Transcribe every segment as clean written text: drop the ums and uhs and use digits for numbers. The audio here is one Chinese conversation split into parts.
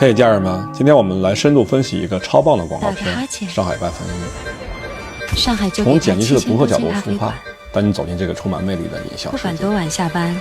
嘿，家人们，今天我们来深度分析一个超棒的广告片《上海半分一》。上海从剪辑师的独特角度出发，带你走进这个充满魅力的影像世界。不管多晚下班，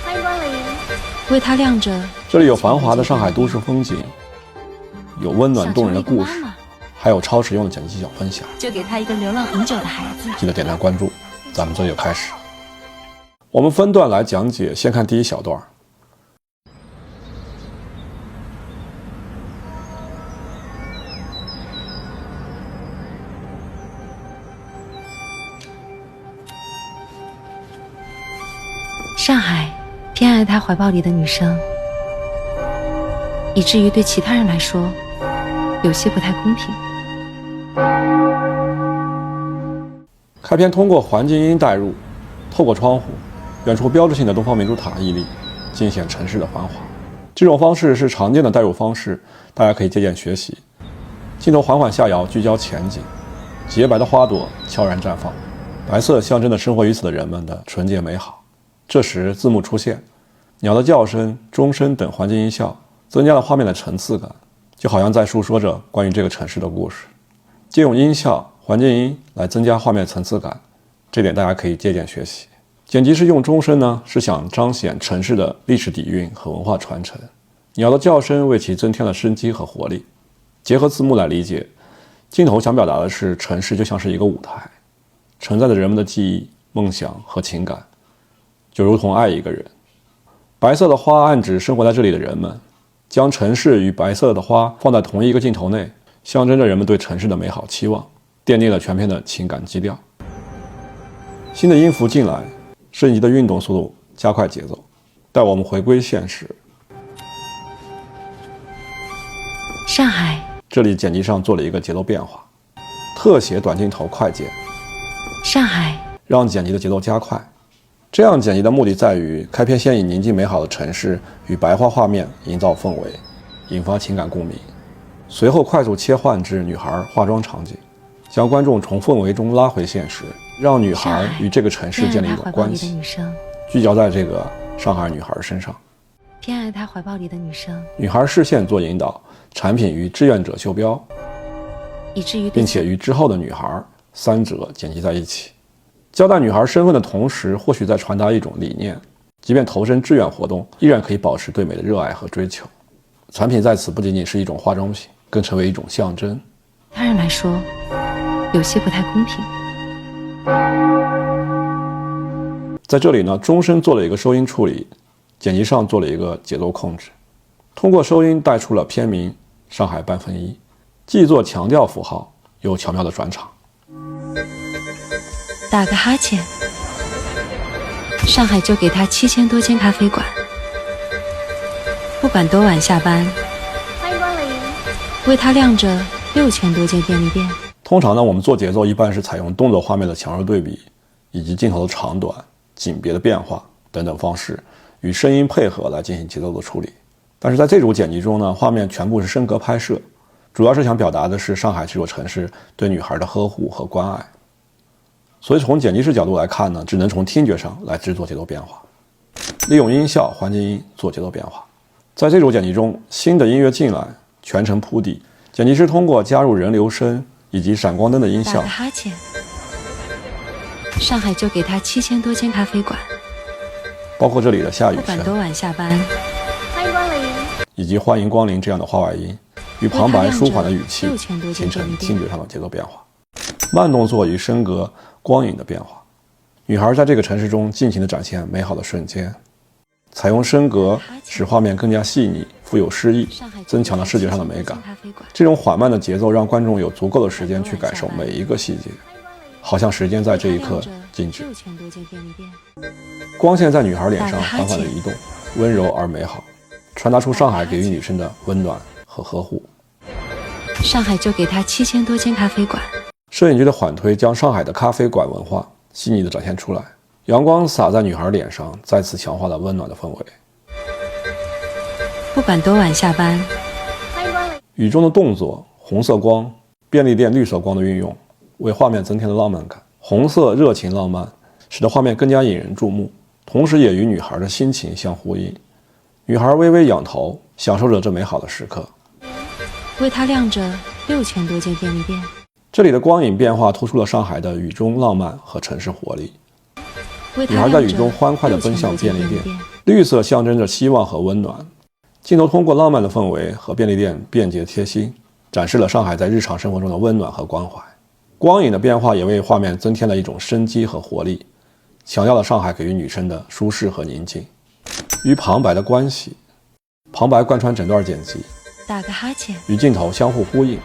欢迎光临。为他亮着。这里有繁华的上海都市风景，有温暖动人的故事，还有超实用的剪辑技巧分享。就给他一个流浪很久的孩子。记得点赞关注，咱们这就开始。我们分段来讲解，先看第一小段。上海偏爱他怀抱里的女生，以至于对其他人来说有些不太公平。开篇通过环境音带入，透过窗户，远处标志性的东方明珠塔屹立，尽显城市的繁华。这种方式是常见的带入方式，大家可以借鉴学习。镜头缓缓下摇，聚焦前景，洁白的花朵悄然绽放，白色象征着生活于此的人们的纯洁美好。这时字幕出现，鸟的叫声、钟声等环境音效增加了画面的层次感，就好像在述说着关于这个城市的故事。借用音效、环境音来增加画面层次感，这点大家可以借鉴学习。剪辑师用钟声呢，是想彰显城市的历史底蕴和文化传承，鸟的叫声为其增添了生机和活力。结合字幕来理解，镜头想表达的是城市就像是一个舞台，承载着人们的记忆、梦想和情感，就如同爱一个人。白色的花暗指生活在这里的人们，将城市与白色的花放在同一个镜头内，象征着人们对城市的美好期望，奠定了全片的情感基调。新的音符进来，摄影机的运动速度加快节奏，带我们回归现实。上海，这里剪辑上做了一个节奏变化，特写短镜头快剪。上海，让剪辑的节奏加快。这样剪辑的目的在于开篇先以宁静美好的城市与白花画面营造氛围，引发情感共鸣，随后快速切换至女孩化妆场景，将观众从氛围中拉回现实，让女孩与这个城市建立一种关系，聚焦在这个上海女孩身上。偏爱她怀抱里的女生，女孩视线做引导，产品与志愿者袖标，以至于并且与之后的女孩三者剪辑在一起。交代女孩身份的同时，或许在传达一种理念，即便投身志愿活动，依然可以保持对美的热爱和追求。产品在此不仅仅是一种化妆品，更成为一种象征。他人来说有些不太公平。在这里呢，钟声做了一个收音处理，剪辑上做了一个节奏控制，通过收音带出了片名上海半分一，既做强调符号，又巧妙的转场。打个哈欠，上海就给他7000多间咖啡馆，不管多晚下班，欢迎光临。为他亮着6000多间便利店。通常呢，我们做节奏一般是采用动作画面的强弱对比，以及镜头的长短、景别的变化等等方式，与声音配合来进行节奏的处理。但是在这组剪辑中呢，画面全部是升格拍摄，主要是想表达的是上海这座城市对女孩的呵护和关爱。所以从剪辑师角度来看呢，只能从听觉上来制作节奏变化，利用音效、环境音做节奏变化。在这组剪辑中，新的音乐进来，全程铺地，剪辑师通过加入人流声以及闪光灯的音效，打个哈欠，上海就给他7000多间咖啡馆，包括这里的下雨声，不管多晚下班，欢迎光临。以及欢迎光临这样的话外音，与旁白舒缓的语气形成听觉上的节奏变化。慢动作与升格、光影的变化，女孩在这个城市中尽情地展现美好的瞬间。采用升格使画面更加细腻、富有诗意，增强了视觉上的美感。这种缓慢的节奏让观众有足够的时间去感受每一个细节，好像时间在这一刻静止。光线在女孩脸上缓缓地移动，温柔而美好，传达出上海给予女生的温暖和呵护。上海就给他7000多间咖啡馆。摄影机的缓推将上海的咖啡馆文化细腻地展现出来，阳光洒在女孩脸上，再次强化了温暖的氛围。不管多晚下班，欢迎光临。雨中的动作、红色光、便利店绿色光的运用，为画面增添了浪漫感。红色热情浪漫，使得画面更加引人注目，同时也与女孩的心情相呼应。女孩微微仰头，享受着这美好的时刻。为他亮着6000多间便利店。这里的光影变化突出了上海的雨中浪漫和城市活力。女孩在雨中欢快地奔向便利店，绿色象征着希望和温暖。镜头通过浪漫的氛围和便利店便捷贴心，展示了上海在日常生活中的温暖和关怀。光影的变化也为画面增添了一种生机和活力，强调了上海给予女生的舒适和宁静。与旁白的关系，旁白贯穿整段剪辑，打个哈欠，与镜头相互呼应。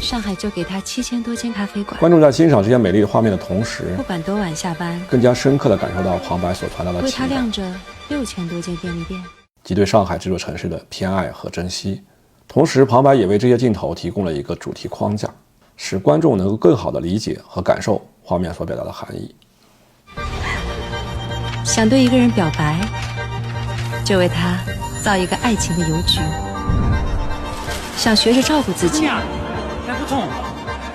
上海就给他7000多间咖啡馆。观众在欣赏这些美丽的画面的同时，不管多晚下班，更加深刻地感受到旁白所传达的为情感，他亮着6000多间便利店，及对上海这座城市的偏爱和珍惜。同时，旁白也为这些镜头提供了一个主题框架，使观众能够更好地理解和感受画面所表达的含义。想对一个人表白，就为他造一个爱情的邮局。想学着照顾自己，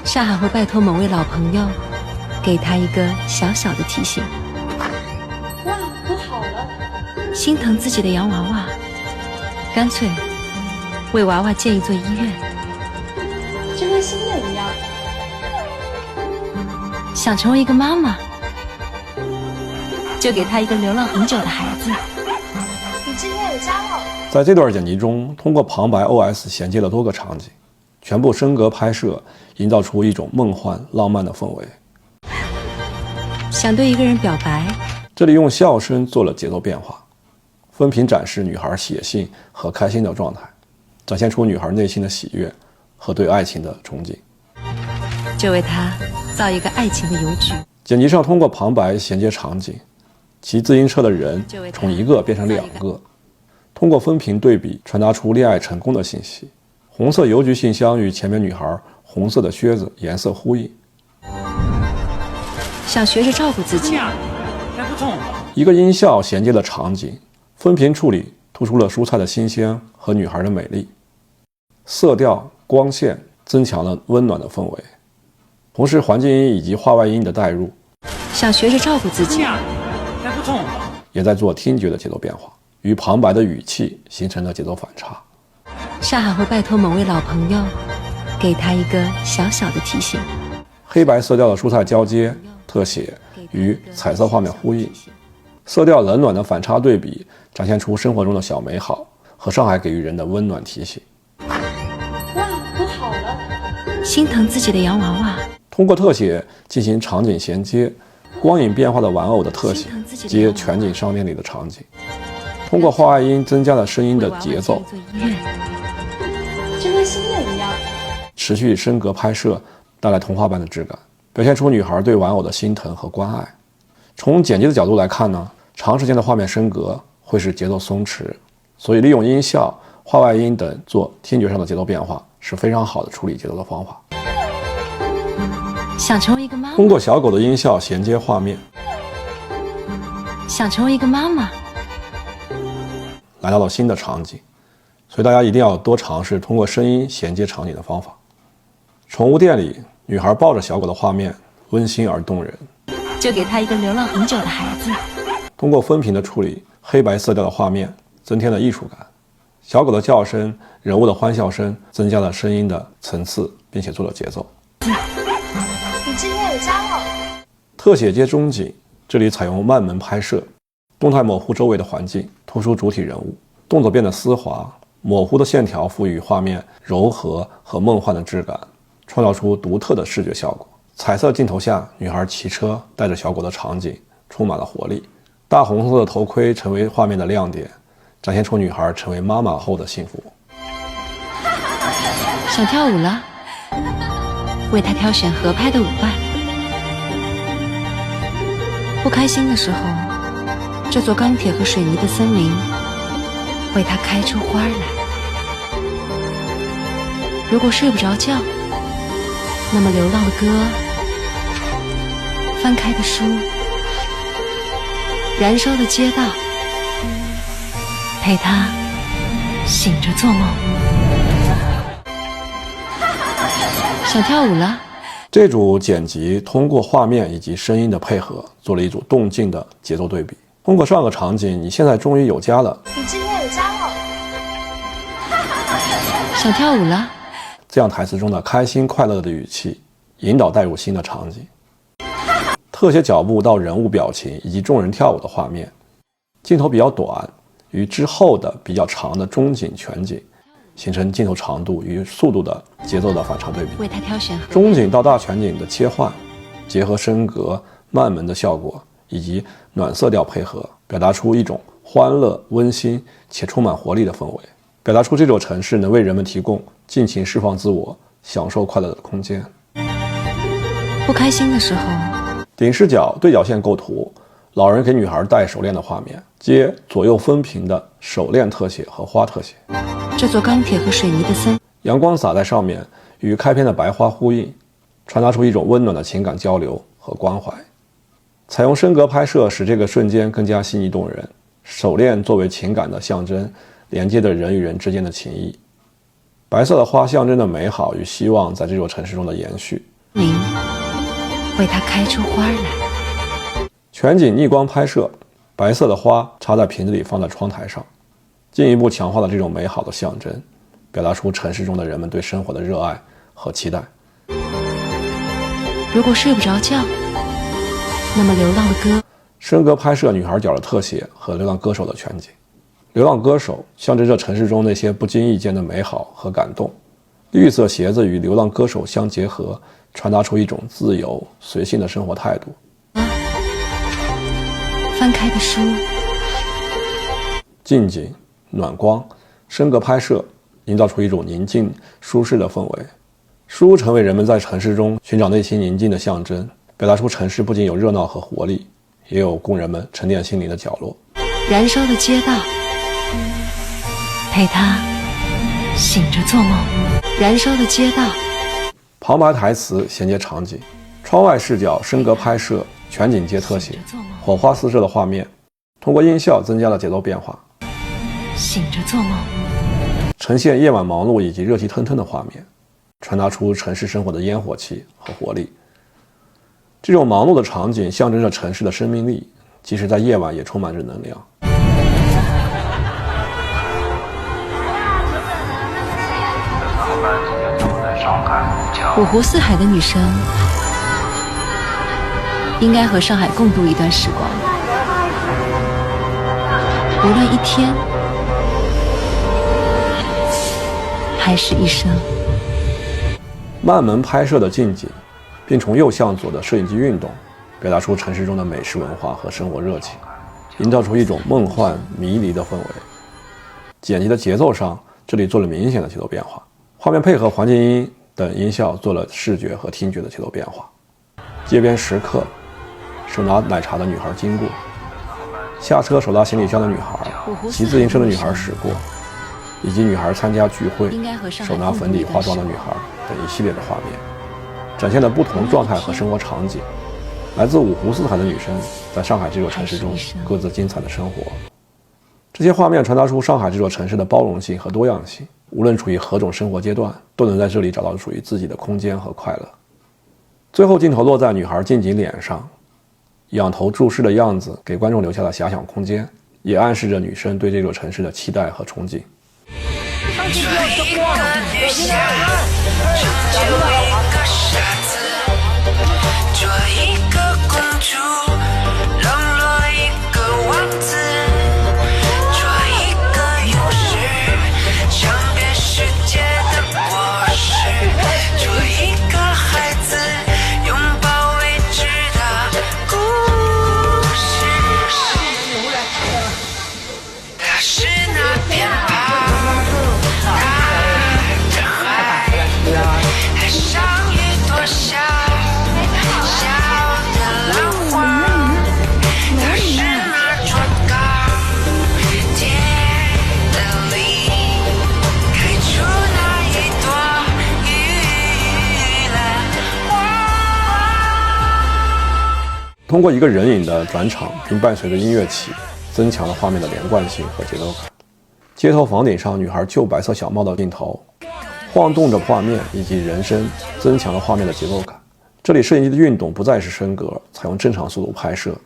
上海会拜托某位老朋友，给他一个小小的提醒。哇，都好了！心疼自己的洋娃娃，干脆为娃娃建一座医院。就跟新的一样。想成为一个妈妈，就给他一个流浪很久的孩子。你今天有家了。在这段剪辑中，通过旁白 OS 衔接了多个场景，全部升格拍摄，营造出一种梦幻浪漫的氛围。想对一个人表白，这里用笑声做了节奏变化，分屏展示女孩写信和开心的状态，展现出女孩内心的喜悦和对爱情的憧憬。就为他造一个爱情的邮局。剪辑上通过旁白衔接场景，骑自行车的人从一个变成2个，通过分屏对比传达出恋爱成功的信息。红色邮局信箱与前面女孩红色的靴子颜色呼应。想学着照顾自己，一个音效衔接了场景，分屏处理突出了蔬菜的新鲜和女孩的美丽，色调光线增强了温暖的氛围，同时环境音以及话外音的带入，想学着照顾自己，也在做听觉的节奏变化，与旁白的语气形成了节奏反差。上海会拜托某位老朋友，给他一个小小的提醒。黑白色调的蔬菜交接特写与彩色画面呼应，色调冷暖的反差对比，展现出生活中的小美好和上海给予人的温暖提醒。哇，都好了！心疼自己的洋娃娃，通过特写进行场景衔接，光影变化的玩偶的特写接全景商店里的场景，通过话外音增加了声音的节奏，就跟新的一样。持续升格拍摄，带来童话般的质感，表现出女孩对玩偶的心疼和关爱。从剪辑的角度来看呢，长时间的画面升格会使节奏松弛，所以利用音效、话外音等做听觉上的节奏变化是非常好的处理节奏的方法。想成为一个妈妈，通过小狗的音效衔接画面，想成为一个妈妈，来到了新的场景，所以大家一定要多尝试通过声音衔接场景的方法。宠物店里，女孩抱着小狗的画面温馨而动人，就给他一个流浪很久的孩子。通过分屏的处理，黑白色调的画面增添了艺术感，小狗的叫声、人物的欢笑声增加了声音的层次，并且做了节奏。你今天有家了。特写接中景，这里采用慢门拍摄，动态模糊周围的环境，突出主体人物，动作变得丝滑，模糊的线条赋予画面柔和和梦幻的质感，创造出独特的视觉效果。彩色镜头下，女孩骑车带着小狗的场景充满了活力，大红色的头盔成为画面的亮点，展现出女孩成为妈妈后的幸福。想跳舞了，为他挑选合拍的舞伴。不开心的时候，这座钢铁和水泥的森林为他开出花来。如果睡不着觉，那么流浪的歌，翻开的书，燃烧的街道，陪他醒着做梦。想跳舞了，这组剪辑通过画面以及声音的配合，做了一组动静的节奏对比。通过上个场景，你现在终于有家了，你今天有家了。想跳舞了？这样台词中的开心快乐的语气引导带入新的场景。特写脚步到人物表情以及众人跳舞的画面，镜头比较短，与之后的比较长的中景全景形成镜头长度与速度的节奏的反常对比。为他挑选中景到大全景的切换，结合升格慢门的效果以及暖色调配合，表达出一种欢乐温馨且充满活力的氛围，表达出这座城市能为人们提供尽情释放自我享受快乐的空间。不开心的时候，顶视角对角线构图，老人给女孩戴手链的画面，接左右分屏的手链特写和花特写。这座钢铁和水泥的森，阳光洒在上面，与开篇的白花呼应，传达出一种温暖的情感交流和关怀。采用升格拍摄，使这个瞬间更加细腻动人。手链作为情感的象征，连接着人与人之间的情谊。白色的花象征着美好与希望在这座城市中的延续。为它开出花来。全景逆光拍摄，白色的花插在瓶子里放在窗台上，进一步强化了这种美好的象征，表达出城市中的人们对生活的热爱和期待。如果睡不着觉，那么流浪的歌。升格拍摄女孩脚的特写和流浪歌手的全景。流浪歌手象征着城市中那些不经意间的美好和感动。绿色鞋子与流浪歌手相结合，传达出一种自由随性的生活态度。翻开的书，近景、暖光、升格拍摄，营造出一种宁静舒适的氛围。书成为人们在城市中寻找内心宁静的象征，表达出城市不仅有热闹和活力，也有供人们沉淀心灵的角落。燃烧的街道，陪他醒着做梦。燃烧的街道，旁白台词衔接场景，窗外视角升格拍摄，全景接特写，火花四射的画面，通过音效增加了节奏变化。醒着做梦，呈现夜晚忙碌以及热气腾腾的画面，传达出城市生活的烟火气和活力。这种忙碌的场景象征着城市的生命力，即使在夜晚也充满着能量。五湖四海的女生应该和上海共度一段时光，无论一天还是一生。慢门拍摄的近景，并从右向左的摄影机运动，表达出城市中的美食文化和生活热情，营造出一种梦幻迷离的氛围。剪辑的节奏上，这里做了明显的节奏变化，画面配合环境音等音效做了视觉和听觉的节奏变化。街边食客，手拿奶茶的女孩经过，下车手拉行李箱的女孩，骑自行车的女孩驶过，以及女孩参加聚会手拿粉底化妆的女孩等一系列的画面，展现了不同状态和生活场景。来自五湖四海的女生在上海这座城市中各自精彩的生活。这些画面传达出上海这座城市的包容性和多样性，无论处于何种生活阶段，都能在这里找到属于自己的空间和快乐。最后镜头落在女孩静静脸上，仰头注视的样子给观众留下了遐想空间，也暗示着女生对这座城市的期待和憧憬。这一个女侠成就一个傻子，做一个公主笼络一个王子，做一个勇士尝遍世界的果实，做一个孩子拥抱未知的故事。他是那片海，海上一朵小小的浪花，它是那座钢铁的梨，开出那一朵玉兰花。通过一个人影的转场，并伴随着音乐起，增强了画面的连贯性和节奏感。街头房顶上女孩旧白色小帽的镜头，晃动着画面以及人声，增强了画面的节奏感。这里摄影机的运动不再是升格，采用正常速度拍摄，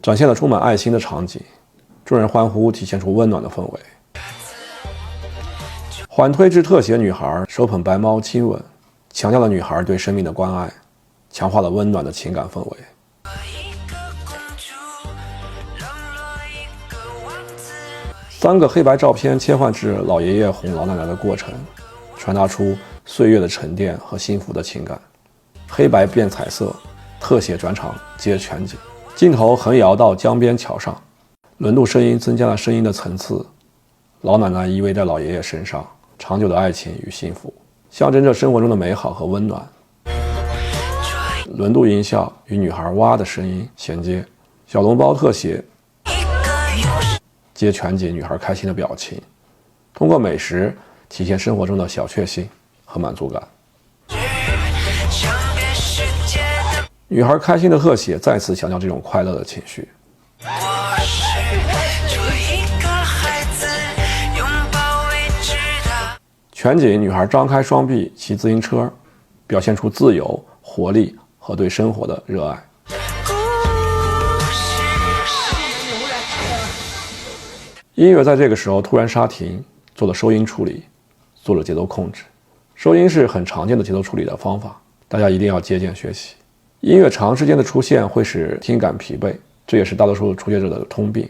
展现了充满爱心的场景，众人欢呼，体现出温暖的氛围。缓推至特写女孩手捧白猫亲吻，强调了女孩对生命的关爱，强化了温暖的情感氛围。3个黑白照片切换至老爷爷哄老奶奶的过程，传达出岁月的沉淀和幸福的情感。黑白变彩色，特写转场接全景，镜头横摇到江边桥上，轮渡声音增加了声音的层次。老奶奶依偎在老爷爷身上，长久的爱情与幸福，象征着生活中的美好和温暖。轮渡音效与女孩哇的声音衔接，小笼包特写接全景女孩开心的表情，通过美食体现生活中的小确幸和满足感。女孩开心的特写再次强调这种快乐的情绪。全景女孩张开双臂骑自行车，表现出自由、活力和对生活的热爱。音乐在这个时候突然刹停，做了收音处理，做了节奏控制。收音是很常见的节奏处理的方法，大家一定要借鉴学习。音乐长时间的出现会使听感疲惫，这也是大多数初学者的通病。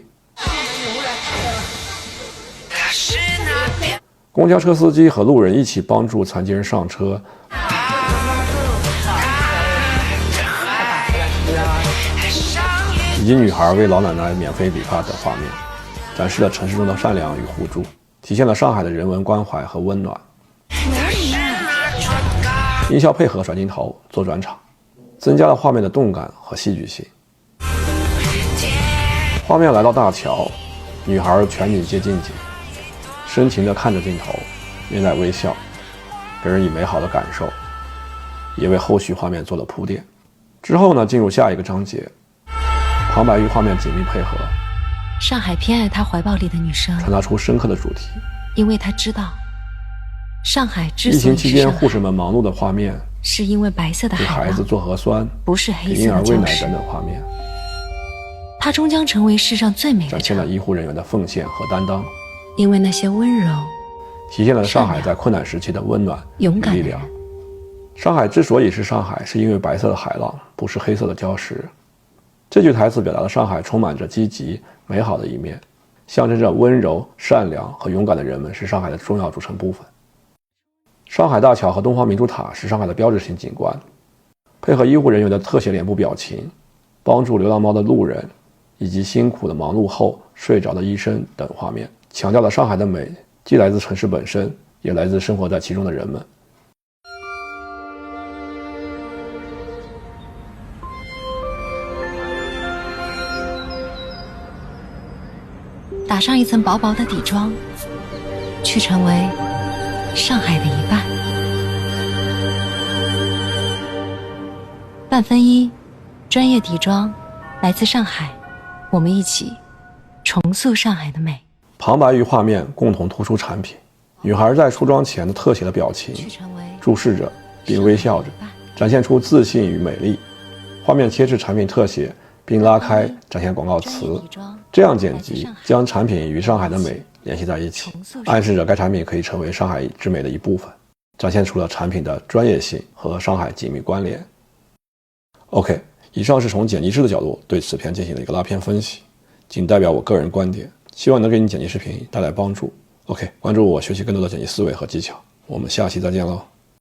公交车司机和路人一起帮助残疾人上车，以及女孩为老奶奶免费理发等画面，展示了城市中的善良与互助，体现了上海的人文关怀和温暖。音效配合转镜头做转场，增加了画面的动感和戏剧性。画面来到大桥，女孩全景接近景，深情地看着镜头，面带微笑，给人以美好的感受，也为后续画面做了铺垫。之后呢，进入下一个章节，旁白与画面紧密配合，上海偏爱他怀抱里的女生，传达出深刻的主题。因为他知道，上海之疫所以情期间是上海，护士们忙碌的画面，是因为白色的给孩子海浪，做核酸，不是黑给婴色的礁石儿喂奶等。等画面，它终将成为世上最美的展现了城，医护人员的奉献和担当，因为那些温柔、体现了上海在困难时期的温暖与勇敢的人力量。。上海之所以是上海，是因为白色的海浪，不是黑色的礁石。这句台词表达了上海充满着积极美好的一面，象征着温柔、善良和勇敢的人们是上海的重要组成部分。上海大桥和东方明珠塔是上海的标志性景观，配合医护人员的特写脸部表情，帮助流浪猫的路人，以及辛苦的忙碌后睡着的医生等画面，强调了上海的美既来自城市本身，也来自生活在其中的人们。打上一层薄薄的底妆，去成为上海的一半。半分一，专业底妆，来自上海，我们一起重塑上海的美。旁白与画面共同突出产品，女孩在出妆前的特写的表情，去成为注视着并微笑着，展现出自信与美丽。画面切至产品特写，并拉开展现广告词，这样剪辑将产品与上海的美联系在一起，暗示着该产品可以成为上海之美的一部分，展现出了产品的专业性和上海紧密关联。OK， 以上是从剪辑师的角度对此片进行了一个拉片分析，仅代表我个人观点，希望能给你剪辑视频带来帮助。OK， 关注我，学习更多的剪辑思维和技巧，我们下期再见喽。